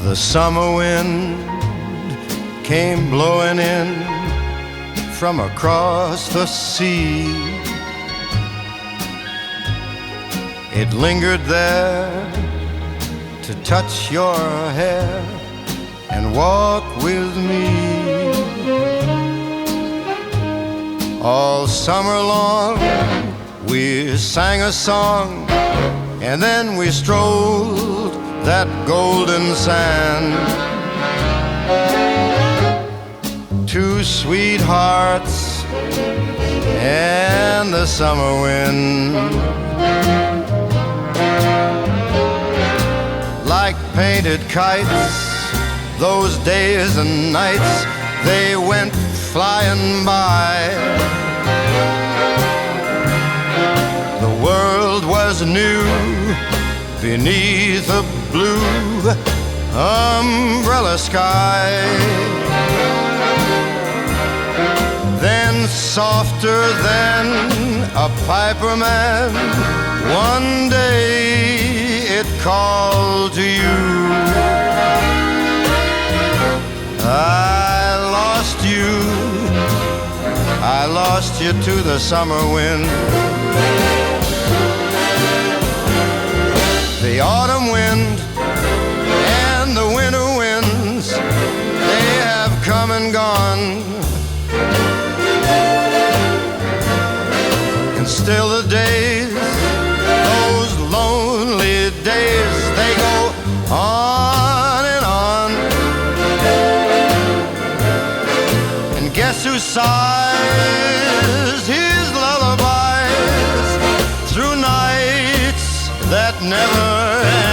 The summer wind came blowing in from across the sea. It lingered there to touch your hair and walk with me. All summer long we sang a song, and then we strolled that golden sand. Two sweethearts and the summer wind, like painted kites, those days and nights, they went flying by. The world was new beneath a blue umbrella sky. Then softer than a piper man, one day it called to you. I lost you to the summer wind. The autumn wind and the winter winds, they have come and gone. And still the days, those lonely days, they go on and on. And guess who sighs his lullabies through nights that never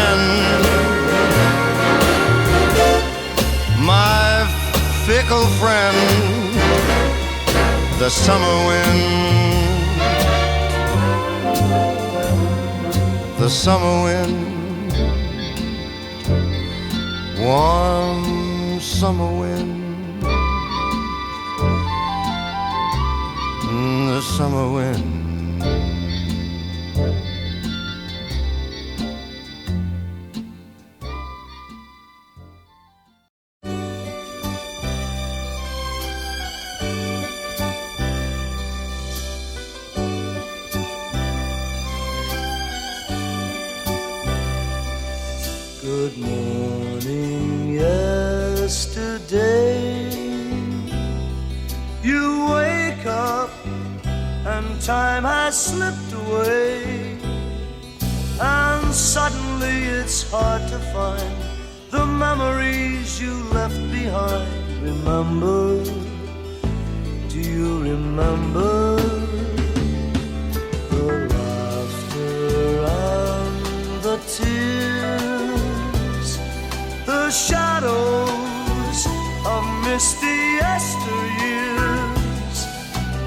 end? My fickle friend, the summer wind. The summer wind, warm summer wind, the summer wind. Good morning, yesterday. You wake up and time has slipped away, and suddenly it's hard to find the memories you left behind. Remember, do you remember the laughter and the tears, the shadows of misty yesteryears,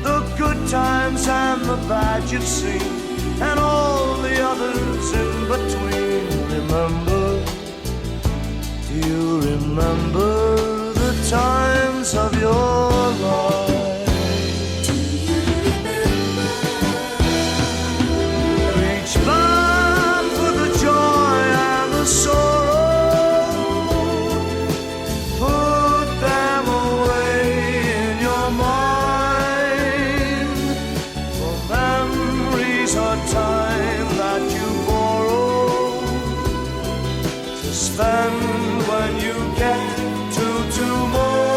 the good times and the bad you've seen, and all the others in between? Remember, do you remember the times of your life? Do you remember? Reach back for the joy and the sorrow, put them away in your mind, for memories are time that you borrow to spend when you get to tomorrow.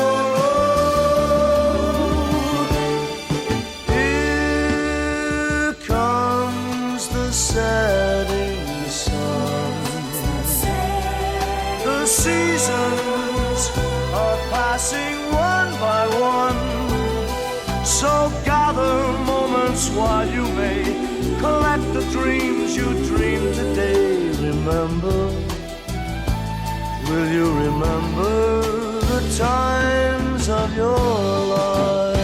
Here comes the setting sun. The seasons are passing one by one, so gather moments while you may collect the dreams you dreamed today. Remember, will you remember the times of your life?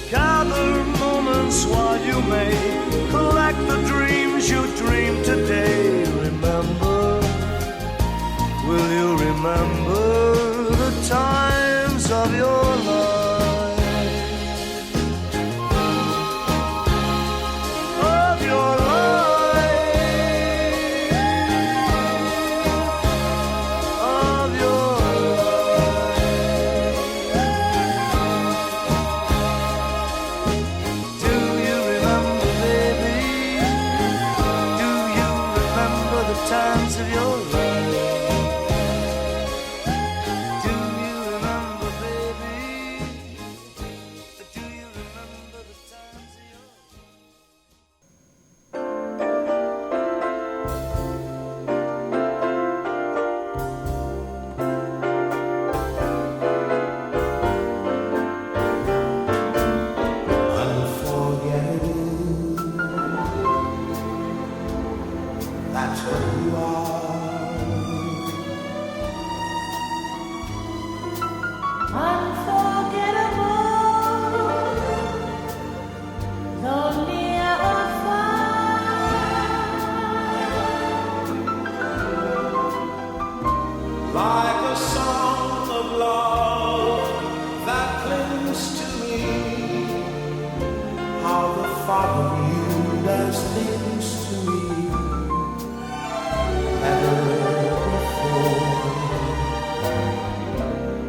Gather moments while you may collect the dreams you dreamed today. Remember, will you remember the times of your life? Of your life. Of your life. Do you remember, baby? Do you remember the times of your life? Do you remember, baby? Do you remember the times of your life? Unforgettable, that's who you are. Unforgettable, though near or Like a song of love that clings to me, how the thought of you does things to me. Never before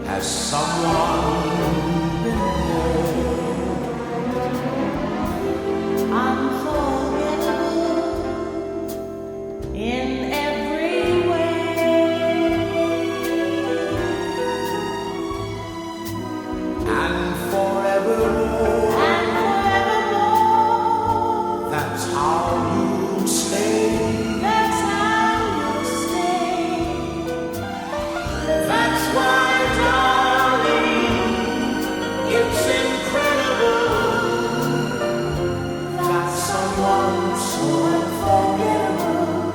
has someone been there. unforgettable in every way, And forevermore, and forevermore. that's how you'll stay. That's how you'll stay. That's why, darling, It's incredible that someone so unforgettable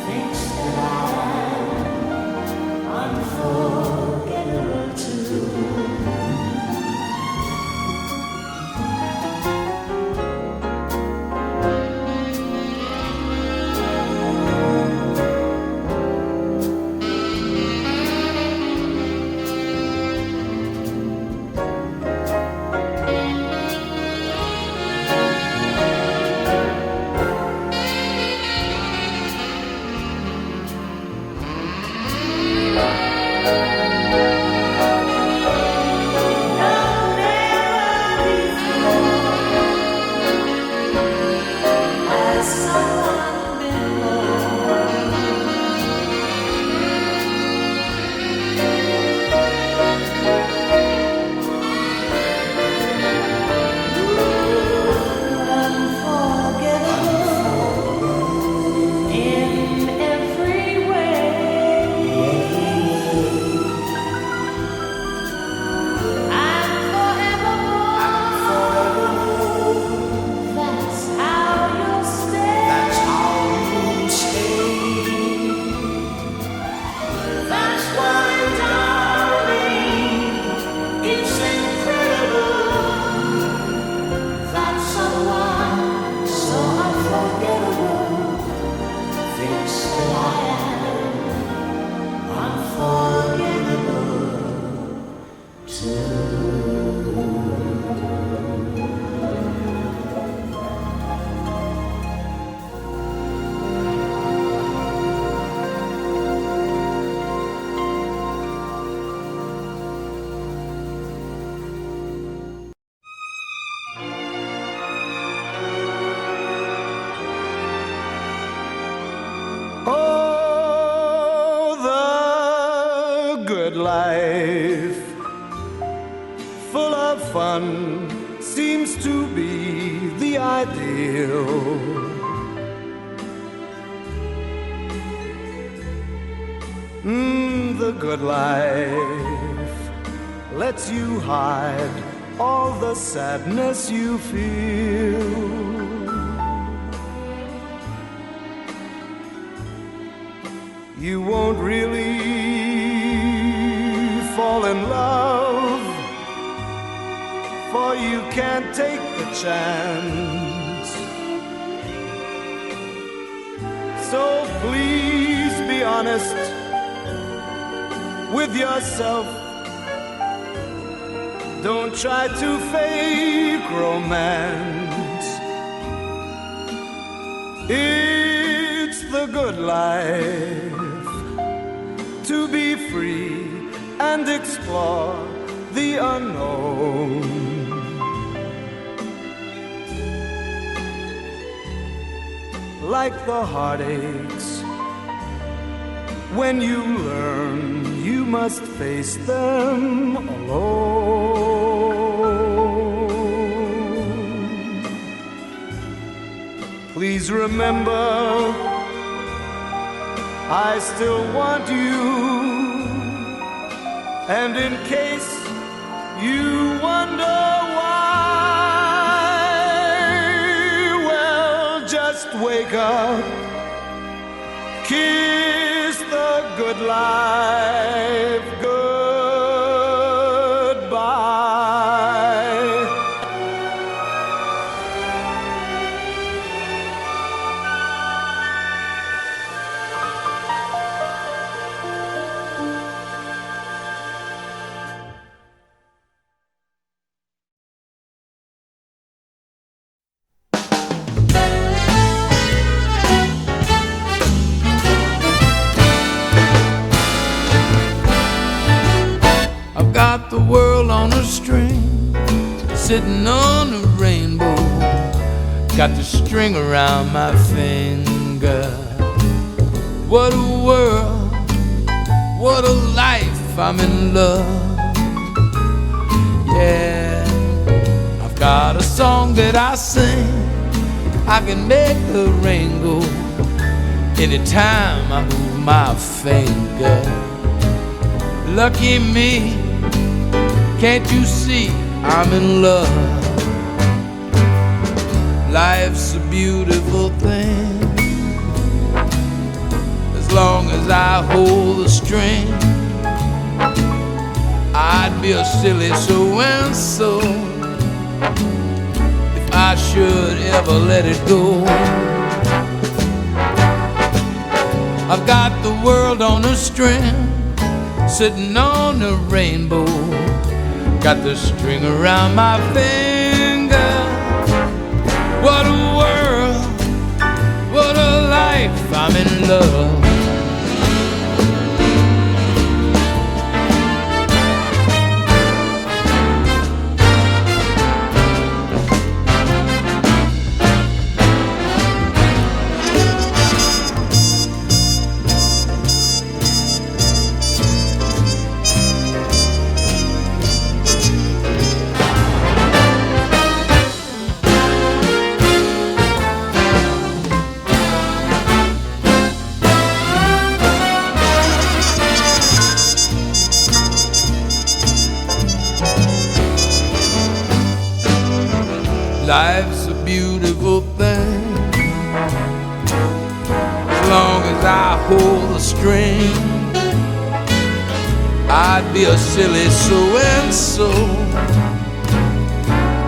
thinks that I sun seems to be the ideal. The good life lets you hide all the sadness you feel. You won't really fall in love, for you can't take the chance. So please be honest with yourself. Don't try to fake romance. It's the good life to be free and explore the unknown. Like the heartaches, when you learn you must face them alone. Please remember, I still want you. And in case you wonder why, well, just wake up, kiss the good life goodbye. Got the world on a string, sitting on a rainbow. Got the string around my finger. What a world, what a life, I'm in love. Yeah, I've got a song that I sing. I can make the rain go anytime I move my finger. Lucky me, can't you see I'm in love? Life's a beautiful thing. As long as I hold the string, I'd be a silly so-and-so if I should ever let it go. I've got the world on a string, sitting on a rainbow. Got the string around my finger. What a world, what a life, I'm in love. Life's a beautiful thing. As long as I hold the string, I'd be a silly so-and-so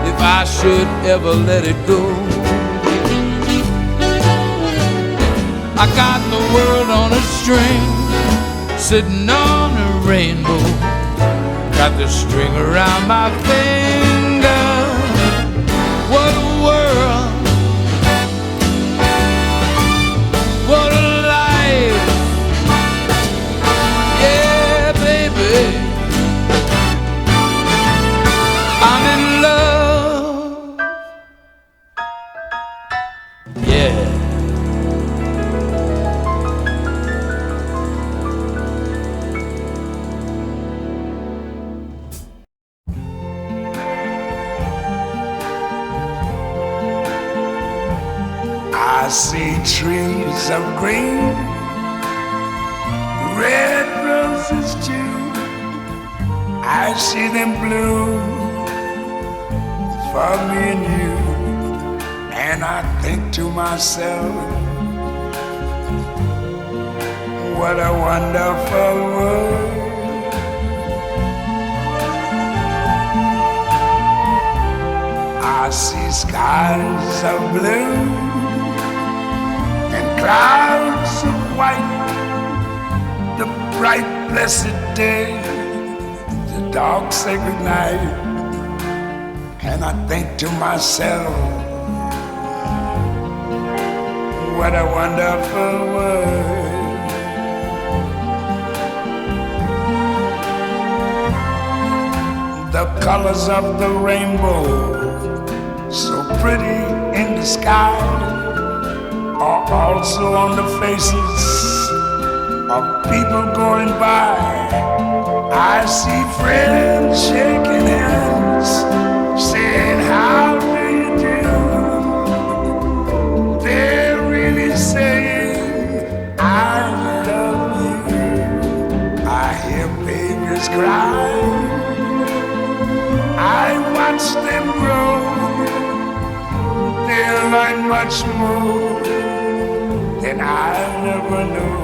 if I should ever let it go. I got the world on a string, sitting on a rainbow. Got the string around my finger. What a world, what a life, yeah, baby, I'm in love, yeah. see trees of green, red roses too. I see them bloom for me and you. And I think to myself, what a wonderful world. I see skies of blue and clouds of white, the bright blessed day, the dark sacred night. And I think to myself, what a wonderful world. The colors of the rainbow, so pretty in the sky, are also on the faces of people going by. I see friends shaking hands, saying, how do you do? They're really saying, I love you. I hear babies cry, I watch them grow. They'll learn much more than I never knew.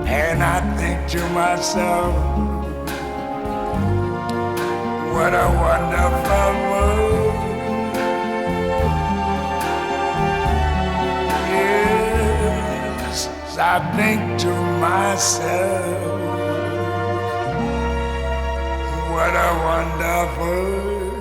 And I think to myself, what a wonderful world. Yes, I think to myself, what a wonderful world.